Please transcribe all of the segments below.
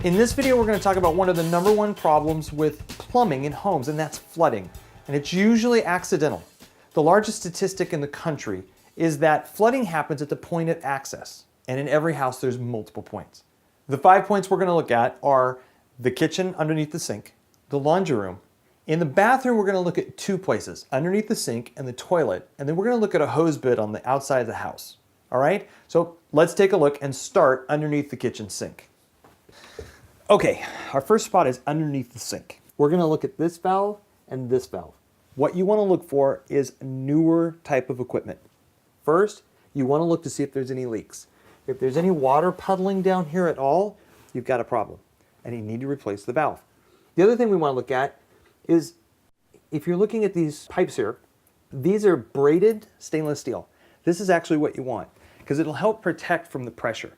In this video, we're going to talk about one of the #1 problems with plumbing in homes, and that's flooding. And it's usually accidental. The largest statistic in the country is that flooding happens at the point of access. And in every house, there's multiple points. The 5 points we're going to look at are the kitchen underneath the sink, the laundry room. In the bathroom, we're going to look at 2 places, underneath the sink and the toilet. And then we're going to look at a hose bit on the outside of the house. All right? So let's take a look and start underneath the kitchen sink. Okay, our first spot is underneath the sink. We're going to look at this valve and this valve. What you want to look for is newer type of equipment. First, you want to look to see if there's any leaks. If there's any water puddling down here at all, you've got a problem and you need to replace the valve. The other thing we want to look at is if you're looking at these pipes here, these are braided stainless steel. This is actually what you want because it'll help protect from the pressure.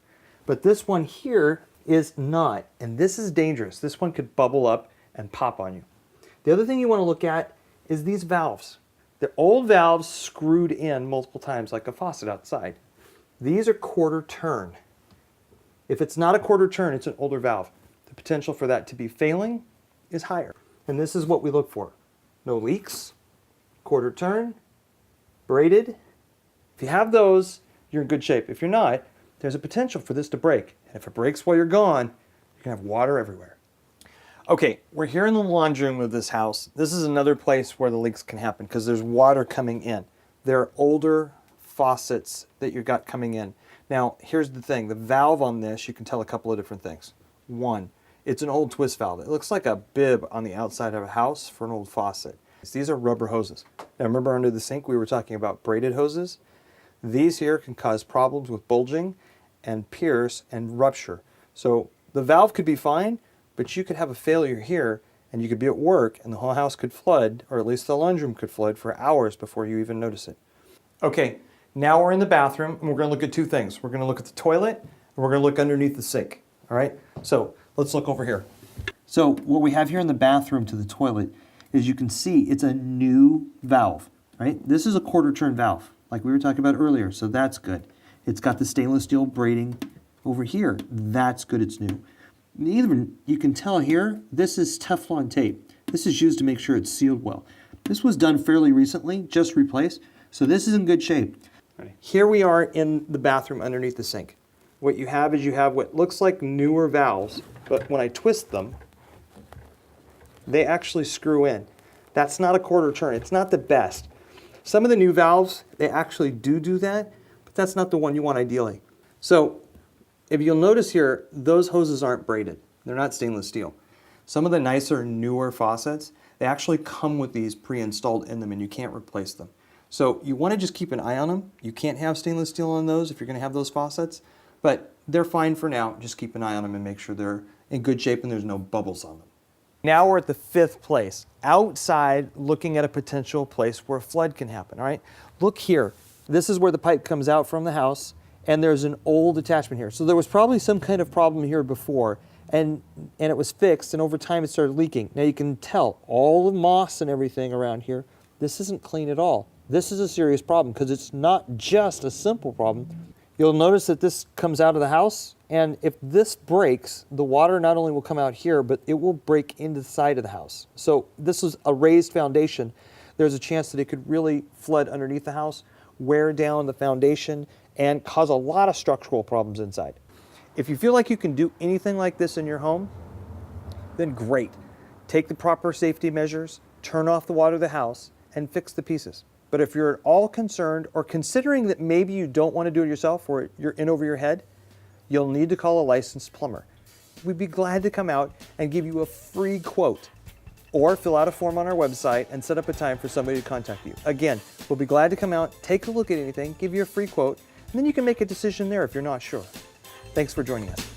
But this one here is not, and this is dangerous. This one could bubble up and pop on you. The other thing you want to look at is these valves. They're old valves screwed in multiple times like a faucet outside. These are quarter turn. If it's not a quarter turn, it's an older valve. The potential for that to be failing is higher. And this is what we look for. No leaks, quarter turn, braided. If you have those, you're in good shape. If you're not, there's a potential for this to break. And if it breaks while you're gone, you're gonna have water everywhere. Okay, we're here in the laundry room of this house. This is another place where the leaks can happen because there's water coming in. There are older faucets that you've got coming in. Now, here's the thing. The valve on this, you can tell a couple of different things. One, it's an old twist valve. It looks like a bib on the outside of a house for an old faucet. These are rubber hoses. Now, remember under the sink we were talking about braided hoses? These here can cause problems with bulging and pierce and rupture. So the valve could be fine, but you could have a failure here and you could be at work and the whole house could flood, or at least the laundry room could flood for hours before you even notice it. Okay, now we're in the bathroom and we're going to look at 2 things. We're going to look at the toilet and we're going to look underneath the sink. All right, so let's look over here. So what we have here in the bathroom to the toilet is you can see it's a new valve, right? This is a quarter turn valve like we were talking about earlier, so that's good. It's got the stainless steel braiding over here. That's good, it's new. Even you can tell here, this is Teflon tape. This is used to make sure it's sealed well. This was done fairly recently, just replaced, so this is in good shape. Right. Here we are in the bathroom underneath the sink. What you have is you have what looks like newer valves, but when I twist them, they actually screw in. That's not a quarter turn, it's not the best. Some of the new valves, they actually do that, but that's not the one you want ideally. So if you'll notice here, those hoses aren't braided. They're not stainless steel. Some of the nicer, newer faucets, they actually come with these pre-installed in them and you can't replace them. So you want to just keep an eye on them. You can't have stainless steel on those if you're going to have those faucets, but they're fine for now. Just keep an eye on them and make sure they're in good shape and there's no bubbles on them. Now we're at the 5th place, outside looking at a potential place where a flood can happen, all right? Look here. This is where the pipe comes out from the house, and there's an old attachment here. So there was probably some kind of problem here before, and it was fixed, and over time it started leaking. Now you can tell all the moss and everything around here, this isn't clean at all. This is a serious problem because it's not just a simple problem. You'll notice that this comes out of the house, and if this breaks, the water not only will come out here, but it will break into the side of the house. So this is a raised foundation. There's a chance that it could really flood underneath the house, wear down the foundation, and cause a lot of structural problems inside. If you feel like you can do anything like this in your home, then great. Take the proper safety measures, turn off the water of the house, and fix the pieces. But if you're at all concerned or considering that maybe you don't want to do it yourself or you're in over your head, you'll need to call a licensed plumber. We'd be glad to come out and give you a free quote or fill out a form on our website and set up a time for somebody to contact you. Again, we'll be glad to come out, take a look at anything, give you a free quote, and then you can make a decision there if you're not sure. Thanks for joining us.